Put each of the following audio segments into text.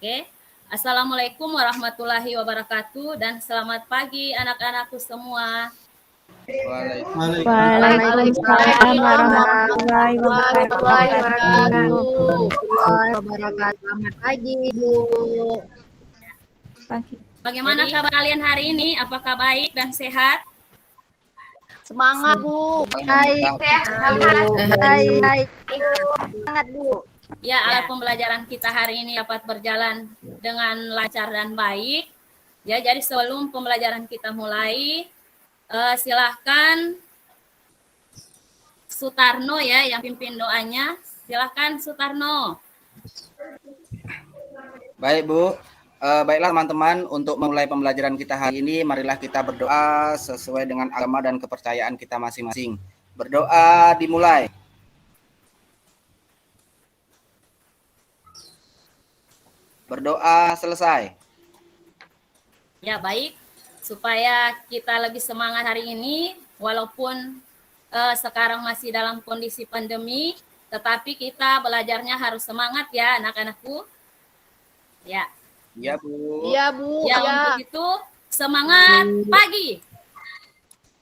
Oke. Assalamualaikum warahmatullahi wabarakatuh dan selamat pagi anak-anakku semua. Waalaikumsalam warahmatullahi wabarakatuh. Selamat pagi, Bu. Bagaimana kabar kalian hari ini? Apakah baik dan sehat? Semangat, Bu. Baik, Baik. Semangat, Bu. Ya, alat pembelajaran kita hari ini dapat berjalan dengan lancar dan baik. Ya, jadi sebelum pembelajaran kita mulai, silahkan Sutarno ya yang pimpin doanya. Silahkan Sutarno. Baik, Bu. Baiklah teman-teman, untuk memulai pembelajaran kita hari ini, marilah kita berdoa sesuai dengan agama dan kepercayaan kita masing-masing. Berdoa dimulai. Berdoa selesai. Ya, baik. Supaya kita lebih semangat hari ini, walaupun sekarang masih dalam kondisi pandemi, tetapi kita belajarnya harus semangat ya anak-anakku. Ya. Iya, Bu. Iya, Bu. Ya, untuk itu semangat pagi.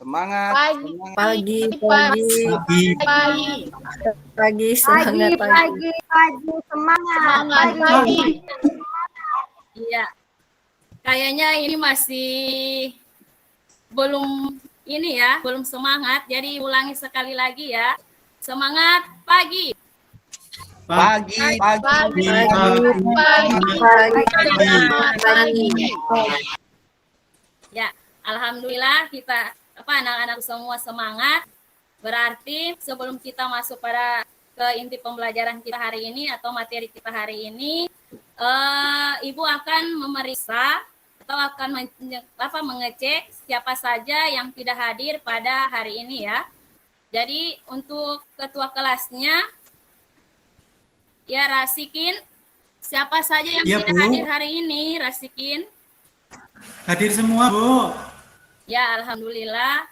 Semangat. Pagi. Pagi, semangat pagi. Semangat pagi. Iya. Kayaknya ini masih belum belum semangat. Jadi ulangi sekali lagi ya. Semangat pagi. Pagi. Ya, alhamdulillah kita anak-anak semua semangat. Berarti sebelum kita masuk pada ke inti pembelajaran kita hari ini atau materi kita hari ini, Ibu akan memeriksa atau akan mengecek siapa saja yang tidak hadir pada hari ini ya. Jadi untuk ketua kelasnya, ya Rasikin, siapa saja yang tidak hadir hari ini, Rasikin? Hadir semua, Bu. Ya, alhamdulillah.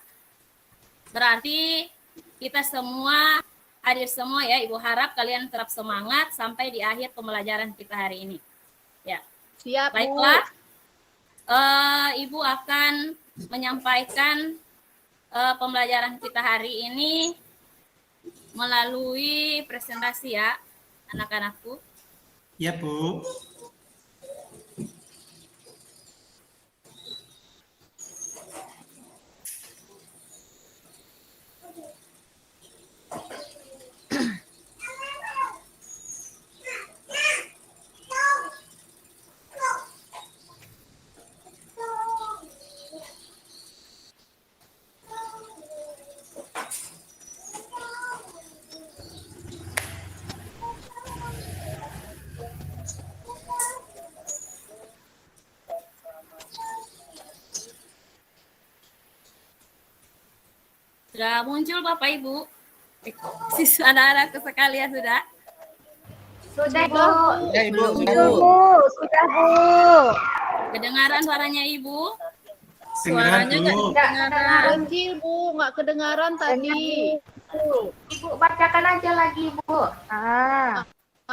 Berarti kita semua hadir semua ya. Ibu harap kalian tetap semangat sampai di akhir pembelajaran kita hari ini. Ya. Siap, Bu. Baiklah. Ibu akan menyampaikan pembelajaran kita hari ini melalui presentasi ya, anak-anakku. Ya, Bu. Sudah muncul Bapak Ibu? Siswa anak-anak sekalian sudah? Sudah, Bu. Ya, Ibu. Sudah, Bu. Kedengaran suaranya Ibu? Suaranya Bu. Kecil, Bu. Nggak kedengaran tadi. Ibu bacakan aja lagi, Bu.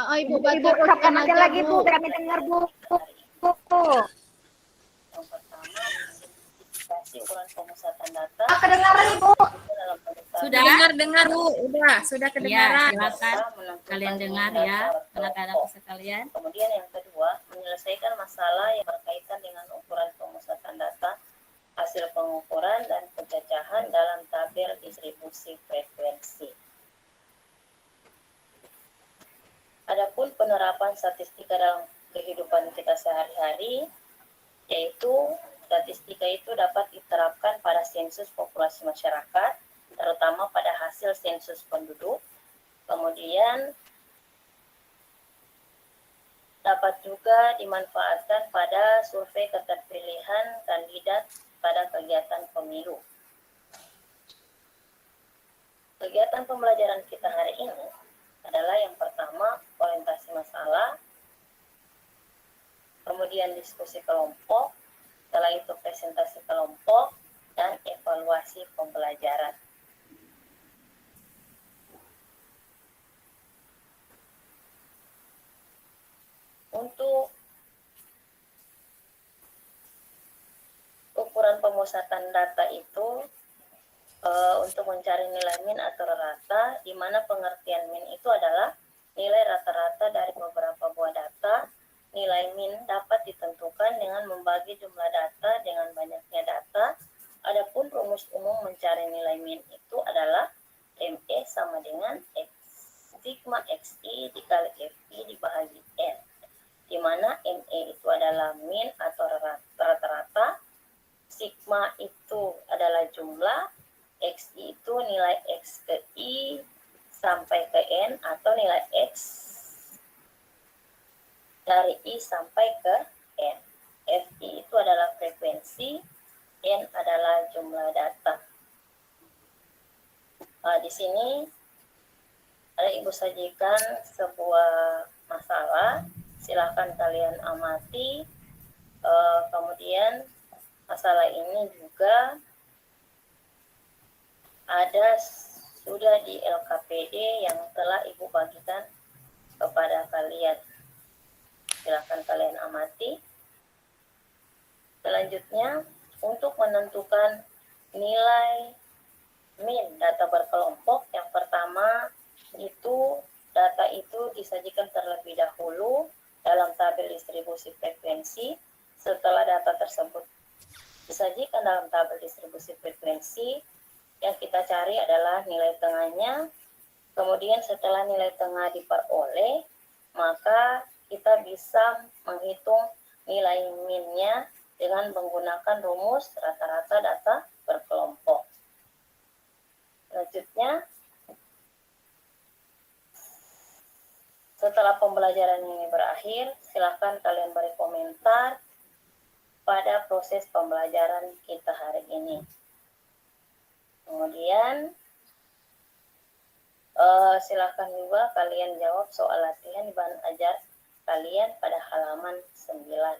Ibu bacakan aja lagi, Bu. Kami dengar, Bu. Kedengaran, Ibu. Sudah dengar Bu, sudah kedengaran. Ya, silakan kalian dengar ya, anak-anak sekalian. Kemudian yang kedua, menyelesaikan masalah yang berkaitan dengan ukuran pemusatan data, hasil pengukuran dan pencacahan dalam tabel distribusi frekuensi. Adapun penerapan statistika dalam kehidupan kita sehari-hari, yaitu statistika itu dapat diterapkan pada sensus populasi masyarakat, terutama pada hasil sensus penduduk. Kemudian dapat juga dimanfaatkan pada survei keterpilihan kandidat pada kegiatan pemilu. Kegiatan pembelajaran kita hari ini adalah yang pertama, orientasi masalah, kemudian diskusi kelompok, setelah itu presentasi kelompok, dan evaluasi pembelajaran. Untuk pemusatan data itu untuk mencari nilai min atau rata, di mana pengertian min itu adalah nilai rata-rata dari beberapa buah data. Nilai min dapat ditentukan dengan membagi jumlah data dengan banyaknya data. Adapun rumus umum mencari nilai min itu adalah ME sama dengan X, sigma XI dikali FI dibagi N, di mana ME itu adalah min atau rata-rata, sigma itu adalah jumlah, XI itu nilai X ke I sampai ke N atau nilai X dari I sampai ke N. FI itu adalah frekuensi, N adalah jumlah data. Di sini ada Ibu sajikan sebuah masalah, silahkan kalian amati. Kemudian masalah ini juga ada sudah di LKPD yang telah Ibu bagikan kepada kalian. Silahkan kalian amati. Selanjutnya, untuk menentukan nilai min data berkelompok, yang pertama itu data itu disajikan terlebih dahulu dalam tabel distribusi frekuensi. Setelah data tersebut disajikan dalam tabel distribusi frekuensi, yang kita cari adalah nilai tengahnya. Kemudian setelah nilai tengah diperoleh, maka kita bisa menghitung nilai minnya dengan menggunakan rumus rata-rata data berkelompok. Selanjutnya, setelah pembelajaran ini berakhir, silakan kalian beri komentar pada proses pembelajaran kita hari ini. Kemudian, silakan juga kalian jawab soal latihan di bahan ajar kalian pada halaman 9.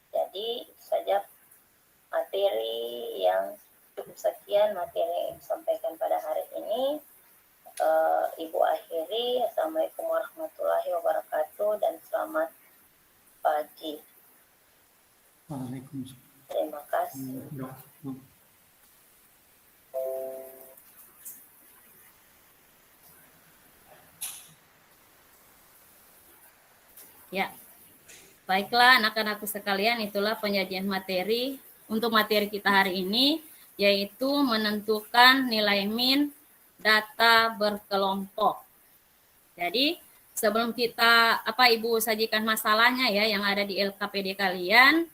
Jadi, itu saja materi yang cukup sekian materi yang Ibu sampaikan pada hari ini. Ibu akhiri. Assalamualaikum warahmatullahi wabarakatuh dan selamat pagi. Waalaikumsalam. Terima kasih. Ya, baiklah anak-anakku sekalian, itulah penyajian materi untuk materi kita hari ini, yaitu menentukan nilai min data berkelompok. Jadi, sebelum kita, Ibu sajikan masalahnya ya, yang ada di LKPD kalian,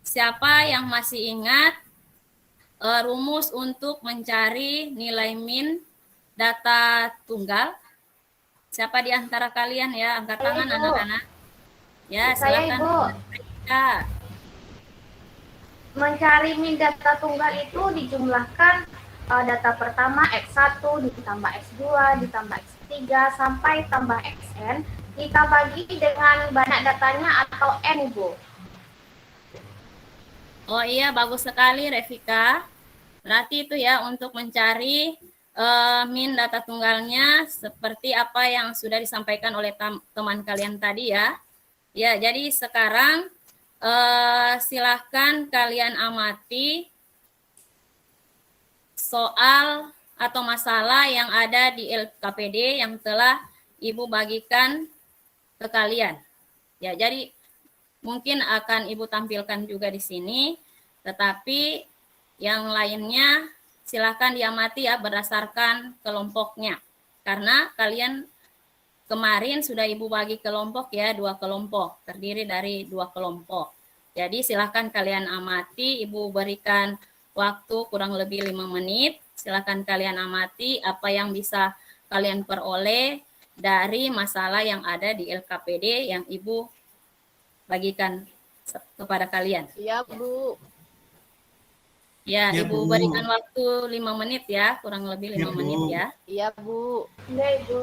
siapa yang masih ingat rumus untuk mencari nilai min data tunggal? Siapa di antara kalian ya? Angkat tangan anak-anak. Ya, Saya, silakan. Ibu. Ya. Mencari min data tunggal itu dijumlahkan data pertama X1 ditambah X2 ditambah X3 sampai tambah Xn. Kita bagi dengan banyak datanya atau N, Ibu. Oh iya, bagus sekali Revika. Berarti itu ya untuk mencari min data tunggalnya seperti apa yang sudah disampaikan oleh teman kalian tadi ya. Ya, jadi sekarang silahkan kalian amati soal atau masalah yang ada di LKPD yang telah Ibu bagikan ke kalian. Ya, jadi mungkin akan Ibu tampilkan juga di sini, tetapi yang lainnya silahkan diamati ya berdasarkan kelompoknya. Karena kalian kemarin sudah Ibu bagi kelompok ya, 2 kelompok, terdiri dari 2 kelompok. Jadi silahkan kalian amati, Ibu berikan waktu kurang lebih 5 menit. Silahkan kalian amati apa yang bisa kalian peroleh dari masalah yang ada di LKPD yang Ibu bagikan kepada kalian. Iya, Bu. Ya, Ya, Ibu Bu. berikan waktu 5 menit ya, kurang lebih 5 Ya, Bu. menit ya. Iya, Bu. Iya, Ibu.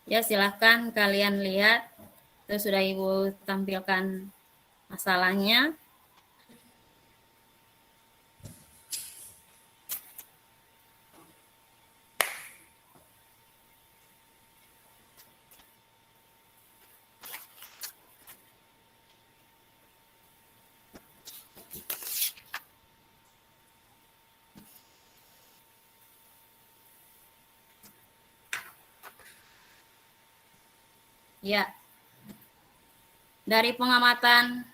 Ya, silahkan kalian lihat. Itu sudah Ibu tampilkan masalahnya. Ya. Dari pengamatan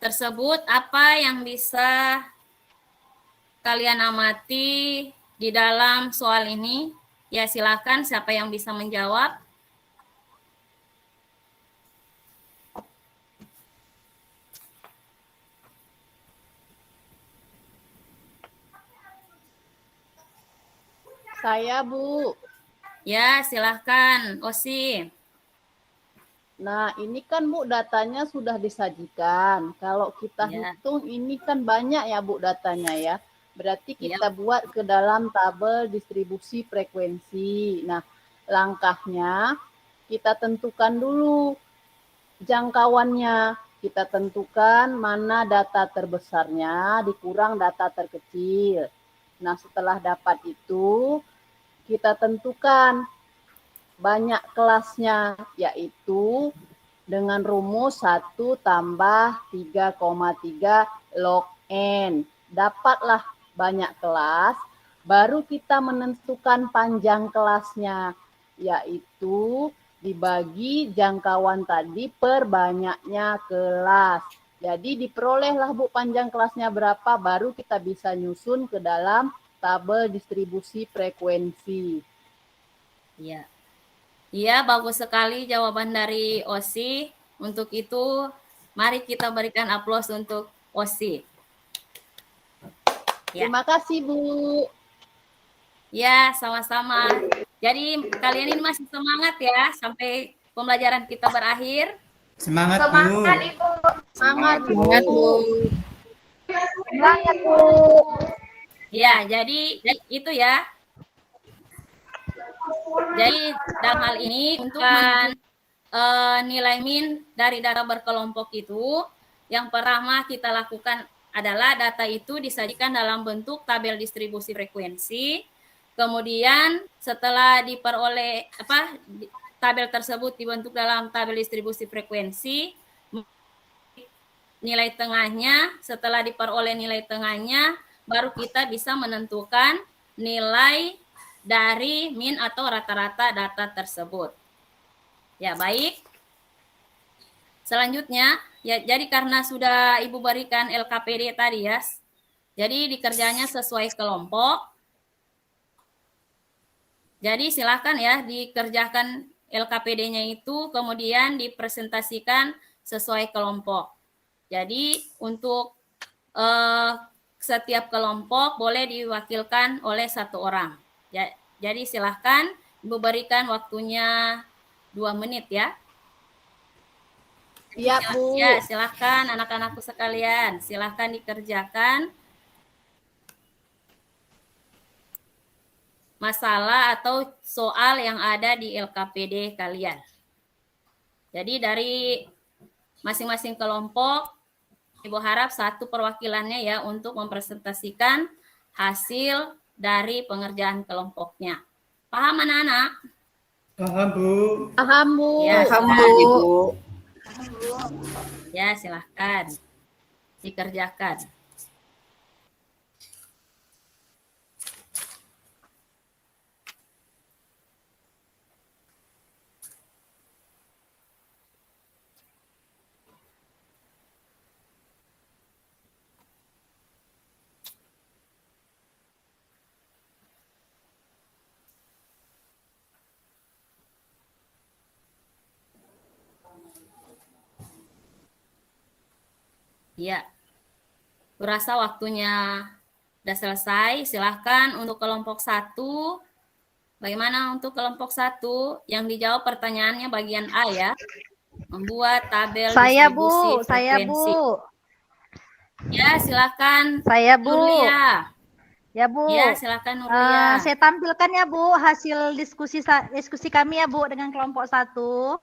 tersebut, apa yang bisa kalian amati di dalam soal ini? Ya, silakan siapa yang bisa menjawab. Saya, Bu. Ya, silakan, Osi. Nah, ini kan Bu datanya sudah disajikan. Kalau kita Ya. hitung ini kan banyak ya Bu datanya ya. Berarti kita buat ke dalam tabel distribusi frekuensi. Nah, langkahnya kita tentukan dulu jangkauannya. Kita tentukan mana data terbesarnya dikurang data terkecil. Nah, setelah dapat itu, kita tentukan banyak kelasnya, yaitu dengan rumus 1 tambah 3,3 log N. Dapatlah banyak kelas, baru kita menentukan panjang kelasnya, yaitu dibagi jangkauan tadi per banyaknya kelas. Jadi diperolehlah Bu panjang kelasnya berapa, baru kita bisa nyusun ke dalam tabel distribusi frekuensi. Ya. Iya, bagus sekali jawaban dari Osi. Untuk itu, mari kita berikan aplaus untuk Osi. Ya. Terima kasih, Bu. Ya, sama-sama. Jadi kalian ini masih semangat ya sampai pembelajaran kita berakhir. Semangat, Bu. Semangat Ibu. Semangat, Bu. Semangat, Bu. Semangat Bu. Ya, jadi itu ya. Jadi dalam hal ini untuk nilai min dari data berkelompok itu, yang pertama kita lakukan adalah data itu disajikan dalam bentuk tabel distribusi frekuensi. Kemudian setelah diperoleh tabel tersebut dibentuk dalam tabel distribusi frekuensi, nilai tengahnya, setelah diperoleh nilai tengahnya, baru kita bisa menentukan nilai dari min atau rata-rata data tersebut. Ya, baik. Selanjutnya, ya, jadi karena sudah Ibu berikan LKPD tadi ya, jadi dikerjanya sesuai kelompok. Jadi silakan ya dikerjakan LKPD-nya itu, kemudian dipresentasikan sesuai kelompok. Jadi untuk setiap kelompok boleh diwakilkan oleh 1 orang. Ya, jadi silahkan Ibu berikan waktunya 2 menit ya. Siap, Bu. Ya, silahkan anak-anakku sekalian, silahkan dikerjakan masalah atau soal yang ada di LKPD kalian. Jadi dari masing-masing kelompok, Ibu harap 1 perwakilannya ya untuk mempresentasikan hasil dari pengerjaan kelompoknya. Paham anak-anak? Paham, Bu. Paham, Bu. Ya, Paham, silahkan. Bu. Ya, silahkan dikerjakan. Ya, kurasa waktunya sudah selesai. Silahkan untuk kelompok 1. Bagaimana untuk kelompok 1? Yang dijawab pertanyaannya bagian A ya. Membuat tabel Saya, distribusi Bu. Saya, frekuensi. Bu. Ya, silahkan. Saya, Bu. Nurlia. Ya, Bu. Ya, silakan Nurlia. Saya tampilkan ya, Bu, hasil diskusi kami ya, Bu, dengan kelompok 1.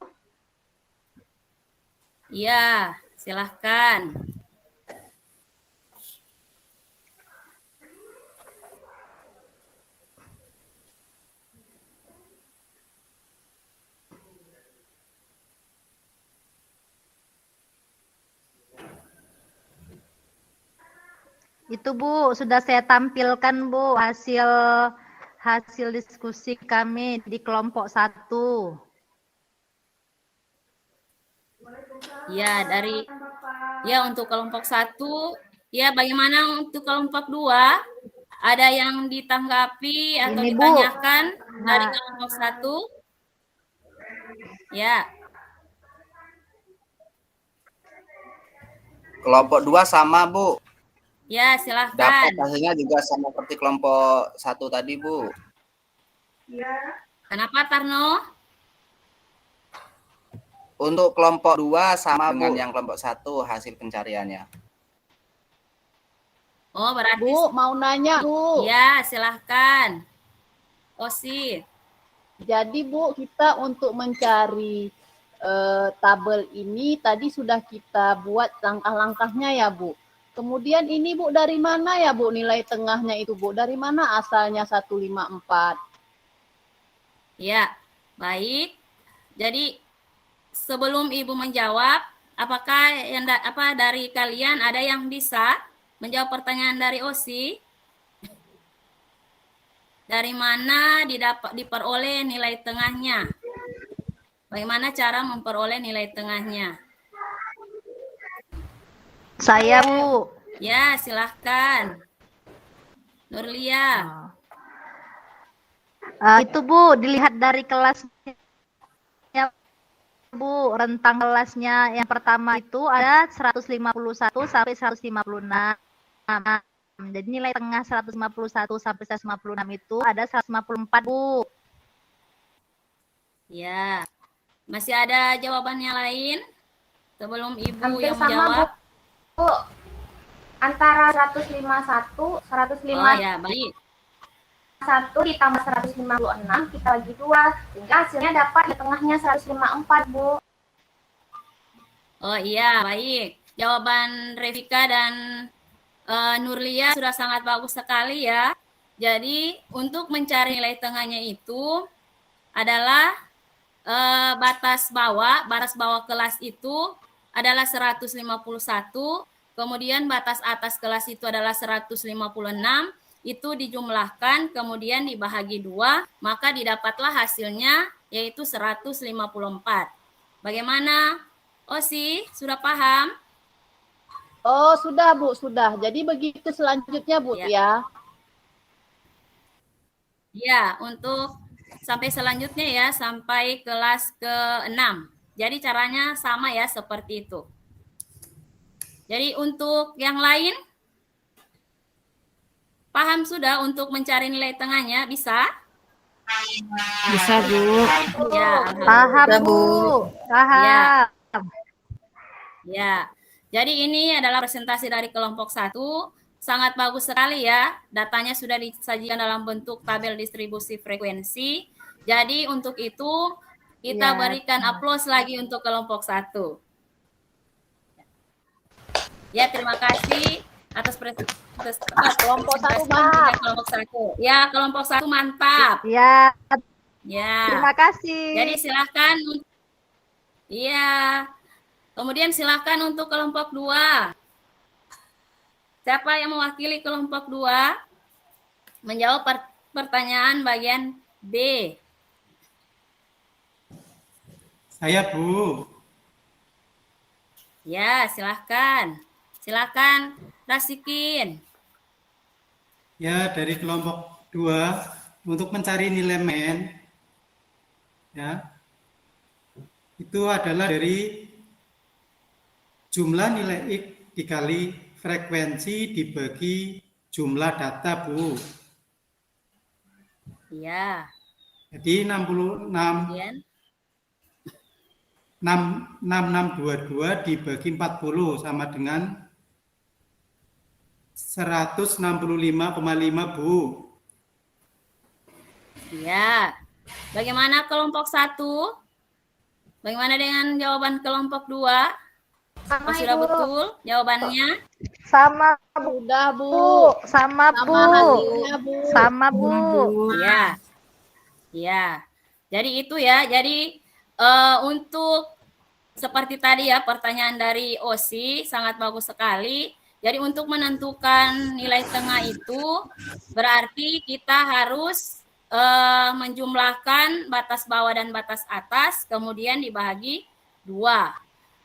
Ya, silahkan. Itu, Bu, sudah saya tampilkan, Bu, hasil diskusi kami di kelompok 1. Ya, untuk kelompok 1, ya bagaimana untuk kelompok 2? Ada yang ditanggapi atau Ini, Bu. ditanyakan dari kelompok 1? Ya. Kelompok 2 sama, Bu. Ya, silahkan. Dapat hasilnya juga sama seperti kelompok 1 tadi, Bu. Kenapa, Tarno? Untuk kelompok 2 sama dengan yang kelompok 1 hasil pencariannya. Oh, berarti Bu, mau nanya, Bu. Ya, silahkan. Osi. Jadi, Bu, kita untuk mencari tabel ini tadi sudah kita buat langkah-langkahnya ya, Bu. Kemudian ini, Bu, dari mana ya, Bu, nilai tengahnya itu, Bu? Dari mana asalnya 154? Ya, baik. Jadi sebelum Ibu menjawab, apakah dari kalian ada yang bisa menjawab pertanyaan dari Osi? Dari mana diperoleh nilai tengahnya? Bagaimana cara memperoleh nilai tengahnya? Saya, Bu. Ya, silahkan. Nurlia. Itu, Bu, dilihat dari kelasnya, Bu. Rentang kelasnya yang pertama itu ada 151 sampai 156. Jadi nilai tengah 151 sampai 156 itu ada 154, Bu. Ya. Masih ada jawaban yang lain? Sebelum Ibu Hampir yang sama, menjawab. Bu. Antara 151, 151 Oh ya, baik. ditambah 156 kita bagi 2 sehingga hasilnya dapat di tengahnya 154, Bu. Oh iya, baik. Jawaban Revika dan Nurlia sudah sangat bagus sekali ya. Jadi untuk mencari nilai tengahnya itu adalah batas bawah kelas itu adalah 151, kemudian batas atas kelas itu adalah 156, itu dijumlahkan kemudian dibahagi 2, maka didapatlah hasilnya yaitu 154. Bagaimana? Osi, sudah paham? Oh, sudah, Bu, sudah. Jadi begitu selanjutnya, Bu, ya. Ya, untuk sampai selanjutnya ya, sampai kelas ke-6. Jadi caranya sama ya, seperti itu. Jadi untuk yang lain, paham sudah untuk mencari nilai tengahnya? Bisa? Bisa, Bu. Ya, Paham, Bu. Paham. Ya. Jadi ini adalah presentasi dari kelompok 1. Sangat bagus sekali ya. Datanya sudah disajikan dalam bentuk tabel distribusi frekuensi. Jadi untuk itu kita berikan aplaus lagi untuk kelompok 1. Ya, terima kasih atas kelompok 1 mantap. Kelompok 1. Ya, kelompok 1 mantap. Ya. Ya. Terima kasih. Jadi silahkan. Iya. Kemudian silahkan untuk kelompok 2. Siapa yang mewakili kelompok 2? Menjawab pertanyaan bagian B. Saya, Bu. Ya, silahkan. Silahkan, Rasikin. Ya, dari kelompok 2 untuk mencari nilai men, ya, itu adalah dari jumlah nilai X dikali frekuensi dibagi jumlah data, Bu. Ya. Jadi 6622 dibagi 40 sama dengan 165,5 Bu. Ya. Bagaimana kelompok 1? Bagaimana dengan jawaban kelompok 2? Apa sudah betul jawabannya? Sama Sudah, Bu. Bu, sama Bu, hasilnya, Bu. sama Bu. Ya. Ya. Jadi itu ya. Jadi untuk seperti tadi ya pertanyaan dari Osi sangat bagus sekali. Jadi untuk menentukan nilai tengah itu berarti kita harus menjumlahkan batas bawah dan batas atas kemudian dibagi 2.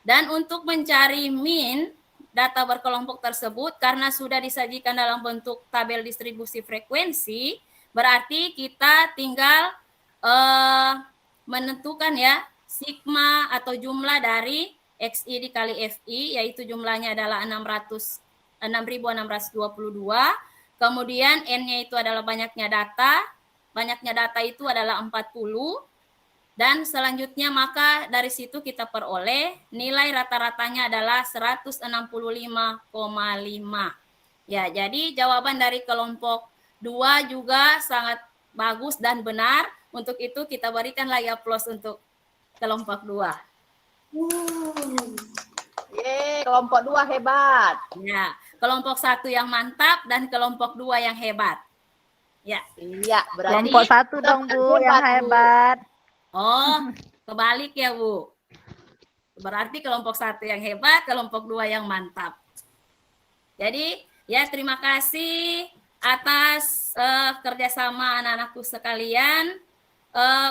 Dan untuk mencari min data berkelompok tersebut karena sudah disajikan dalam bentuk tabel distribusi frekuensi, berarti kita tinggal menentukan ya sigma atau jumlah dari XI dikali FI, yaitu jumlahnya adalah 6.622. Kemudian N-nya itu adalah banyaknya data. Banyaknya data itu adalah 40. Dan selanjutnya maka dari situ kita peroleh nilai rata-ratanya adalah 165,5. Ya, jadi jawaban dari kelompok 2 juga sangat bagus dan benar. Untuk itu kita berikanlah ya plus untuk kelompok 2. Yeay, kelompok 2 hebat. Ya, kelompok 1 yang mantap dan kelompok 2 yang hebat. Ya. Iya, berarti Kelompok 1 dong Bu, yang hebat. Oh, kebalik ya Bu. Berarti kelompok 1 yang hebat, kelompok 2 yang mantap. Jadi ya terima kasih atas kerjasama anak-anakku sekalian.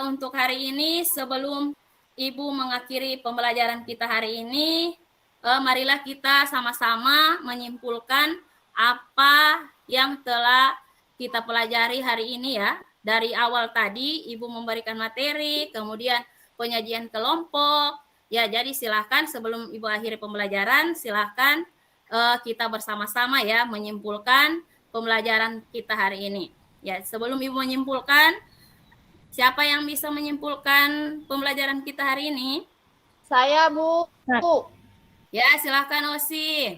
Untuk hari ini sebelum Ibu mengakhiri pembelajaran kita hari ini, marilah kita sama-sama menyimpulkan apa yang telah kita pelajari hari ini ya. Dari awal tadi Ibu memberikan materi, kemudian penyajian kelompok. Ya, jadi silakan sebelum Ibu akhiri pembelajaran, silakan kita bersama-sama ya menyimpulkan pembelajaran kita hari ini. Ya, sebelum Ibu menyimpulkan, siapa yang bisa menyimpulkan pembelajaran kita hari ini? saya, Bu. Ya, silakan Osi.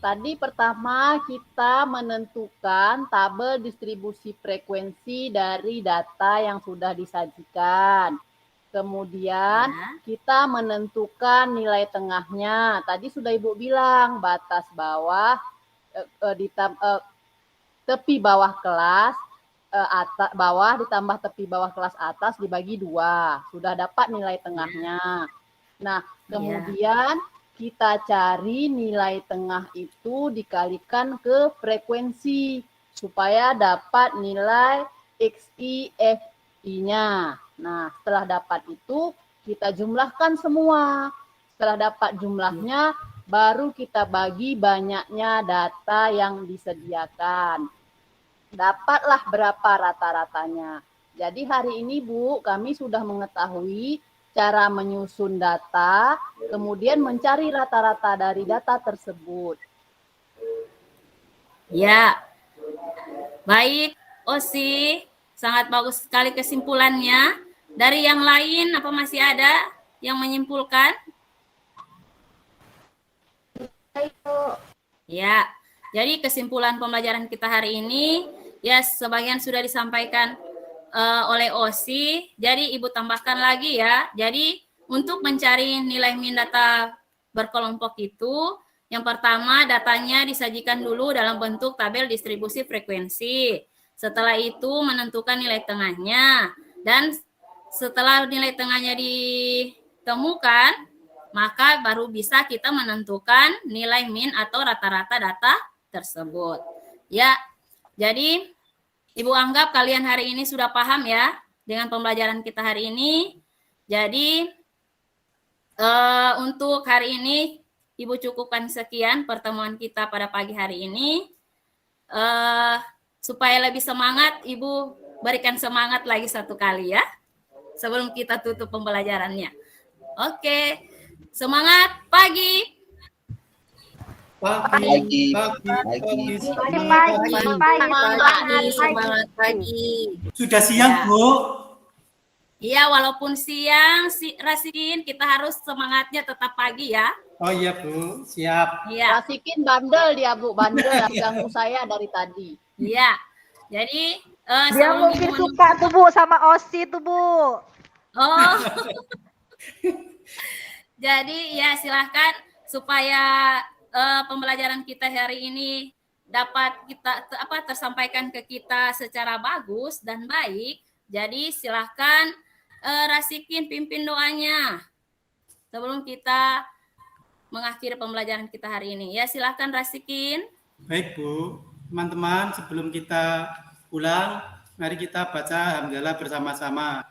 Tadi pertama kita menentukan tabel distribusi frekuensi dari data yang sudah disajikan. Kemudian kita menentukan nilai tengahnya. Tadi sudah Ibu bilang batas bawah tepi bawah kelas atas bawah ditambah tepi bawah kelas atas dibagi 2. Sudah dapat nilai tengahnya. Nah, kemudian kita cari nilai tengah itu dikalikan ke frekuensi supaya dapat nilai XI FI-nya. Nah, setelah dapat itu kita jumlahkan semua. Setelah dapat jumlahnya baru kita bagi banyaknya data yang disediakan. Dapatlah berapa rata-ratanya. Jadi hari ini Bu, kami sudah mengetahui cara menyusun data, kemudian mencari rata-rata dari data tersebut. Ya, baik Osi, sangat bagus sekali kesimpulannya. Dari yang lain, apa masih ada yang menyimpulkan? Ya, jadi kesimpulan pembelajaran kita hari ini, ya sebagian sudah disampaikan oleh Osi, jadi Ibu tambahkan lagi ya. Jadi untuk mencari nilai min data berkelompok itu, yang pertama datanya disajikan dulu dalam bentuk tabel distribusi frekuensi. Setelah itu menentukan nilai tengahnya. Dan setelah nilai tengahnya ditemukan, maka baru bisa kita menentukan nilai min atau rata-rata data tersebut. Ya, jadi Ibu anggap kalian hari ini sudah paham ya dengan pembelajaran kita hari ini. Jadi untuk hari ini Ibu cukupkan sekian pertemuan kita pada pagi hari ini. Supaya lebih semangat, Ibu berikan semangat lagi satu kali ya sebelum kita tutup pembelajarannya. Oke, semangat pagi. Pagi. Semangat pagi. Sudah siang, Bu. Iya, walaupun siang, Rasidin, kita harus semangatnya tetap pagi ya. Oh iya Bu, siap. Iya, Rasikin bandel dia Bu, bandel ganggu saya dari tadi. iya. Jadi Dia sebelum mungkin Ibu suka tuh Bu sama Osi tuh Bu. Oh. Jadi ya silahkan supaya pembelajaran kita hari ini dapat kita tersampaikan ke kita secara bagus dan baik. Jadi silahkan rasikin pimpin doanya sebelum kita mengakhiri pembelajaran kita hari ini. Ya silahkan rasikin. Baik Bu, teman-teman sebelum kita pulang, mari kita baca hamdalah bersama-sama.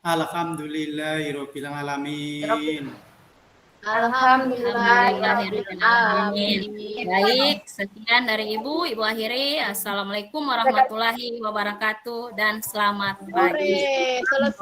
Alhamdulillahirabbil alamin. Alhamdulillahirrahmanirrahim. Baik, sekian dari Ibu akhiri. Assalamualaikum warahmatullahi wabarakatuh dan selamat pagi. Hore, selesai.